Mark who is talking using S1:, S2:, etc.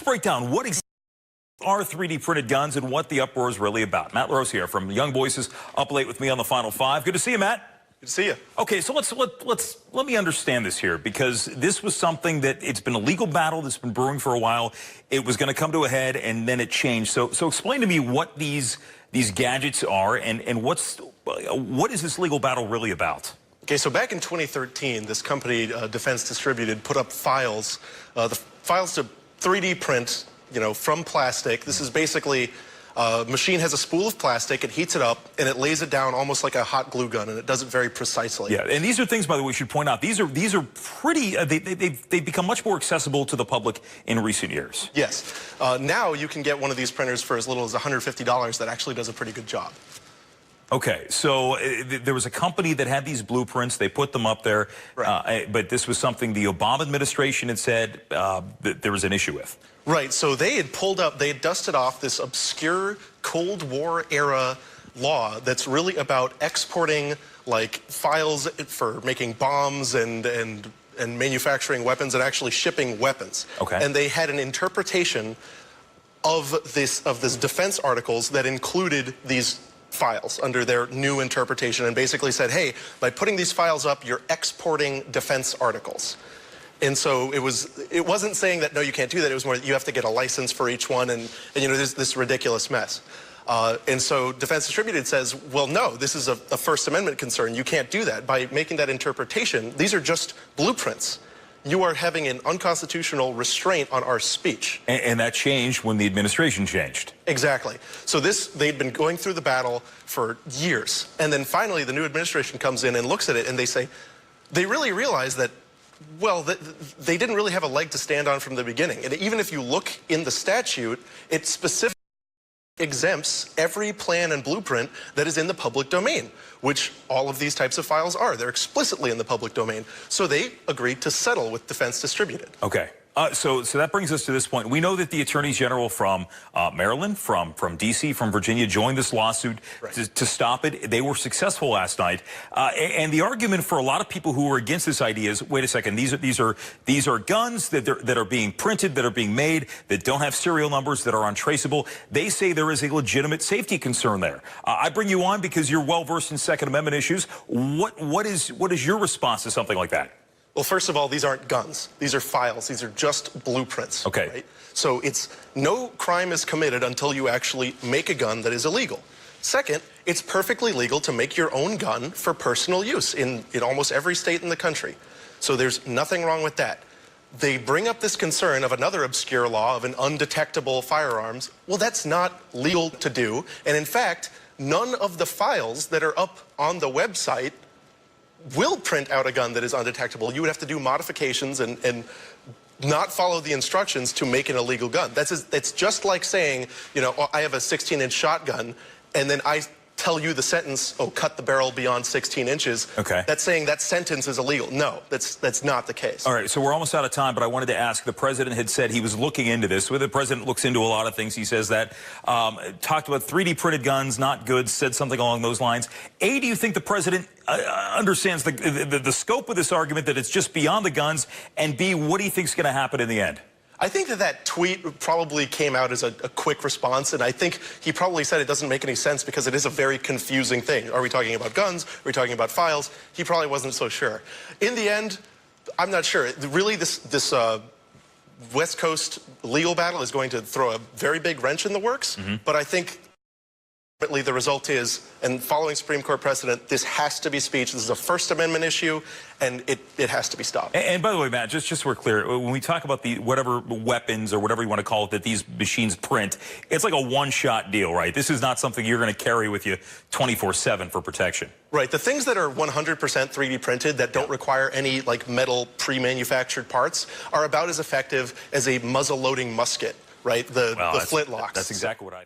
S1: Break down what exactly are 3D printed guns and what the uproar is really about. Matt Larosiere from Young Voices up late with me on the Final Five. Good to see you, Matt.
S2: Good to see you.
S1: Okay, so let me understand this here, because this was something that it's been a legal battle that's been brewing for a while. It was going to come to a head, and then it changed. So explain to me what these gadgets are, and what is this legal battle really about?
S2: Okay, so back in 2013, this company, Defense Distributed, put up files, the files to 3D print, from plastic. This is basically a machine has a spool of plastic, it heats it up, and it lays it down almost like a hot glue gun, and it does it very precisely.
S1: Yeah, and these are things, by the way, we should point out. These are pretty, they've become much more accessible to the public in recent years.
S2: Yes. Now you can get one of these printers for as little as $150 that actually does a pretty good job.
S1: Okay, so there was a company that had these blueprints. They put them up there,
S2: right.
S1: But this was something the Obama administration had said that there was an issue with.
S2: Right, so they had dusted off this obscure Cold War era law that's really about exporting like files for making bombs and manufacturing weapons and actually shipping weapons.
S1: Okay.
S2: And they had an interpretation of this defense articles that included these files under their new interpretation, and basically said, hey, by putting these files up, you're exporting defense articles. And so it wasn't saying that, no, you can't do that. It was more that you have to get a license for each one, and there's this ridiculous mess. And so Defense Distributed says, well, no, this is a First Amendment concern. You can't do that. By making that interpretation, these are just blueprints. You are having an unconstitutional restraint on our speech.
S1: And that changed when the administration changed.
S2: Exactly. So they'd been going through the battle for years. And then finally the new administration comes in and looks at it, and they say, they really realize that, well, they didn't really have a leg to stand on from the beginning. And even if you look in the statute, it specifically exempts every plan and blueprint that is in the public domain, which all of these types of files are. They're explicitly in the public domain. So they agreed to settle with Defense Distributed.
S1: Okay. So that brings us to this point. We know that the attorneys general from Maryland, from D.C., from Virginia joined this lawsuit to stop it. They were successful last night. And the argument for a lot of people who are against this idea is, wait a second, these are guns that are being printed, that are being made, that don't have serial numbers, that are untraceable. They say there is a legitimate safety concern there. I bring you on because you're well versed in Second Amendment issues. What is your response to something like that?
S2: Well, first of all, these aren't guns. These are files. These are just blueprints.
S1: Okay.
S2: Right? So it's no crime is committed until you actually make a gun that is illegal. Second, it's perfectly legal to make your own gun for personal use in almost every state in the country. So there's nothing wrong with that. They bring up this concern of another obscure law of an undetectable firearms. Well, that's not legal to do. And in fact, none of the files that are up on the website will print out a gun that is undetectable. You would have to do modifications and not follow the instructions to make an illegal gun. It's just like saying, I have a 16-inch shotgun, and then I tell you the sentence, oh, cut the barrel beyond 16 inches.
S1: Okay. That's
S2: saying that sentence is illegal. No, that's not the case.
S1: All right, so we're almost out of time, but I wanted to ask, the president had said he was looking into this. Well, the president looks into a lot of things. He says that. Talked about 3D printed guns, not good, said something along those lines. A, do you think the president understands the scope of this argument, that it's just beyond the guns? And B, what do you think is going to happen in the end?
S2: I think that tweet probably came out as a quick response, and I think he probably said it doesn't make any sense because it is a very confusing thing. Are we talking about guns? Are we talking about files? He probably wasn't so sure. In the end, I'm not sure. Really, this West Coast legal battle is going to throw a very big wrench in the works, but I think the result is, and following Supreme Court precedent, this has to be speech. This is a First Amendment issue, and it has to be stopped.
S1: And by the way, Matt, just so we're clear, when we talk about the whatever weapons or whatever you want to call it that these machines print, it's like a one-shot deal, right? This is not something you're going to carry with you 24/7 for protection.
S2: Right. The things that are 100% 3D printed that don't require any like metal pre-manufactured parts are about as effective as a muzzle-loading musket, right? The flintlocks.
S1: That's exactly what I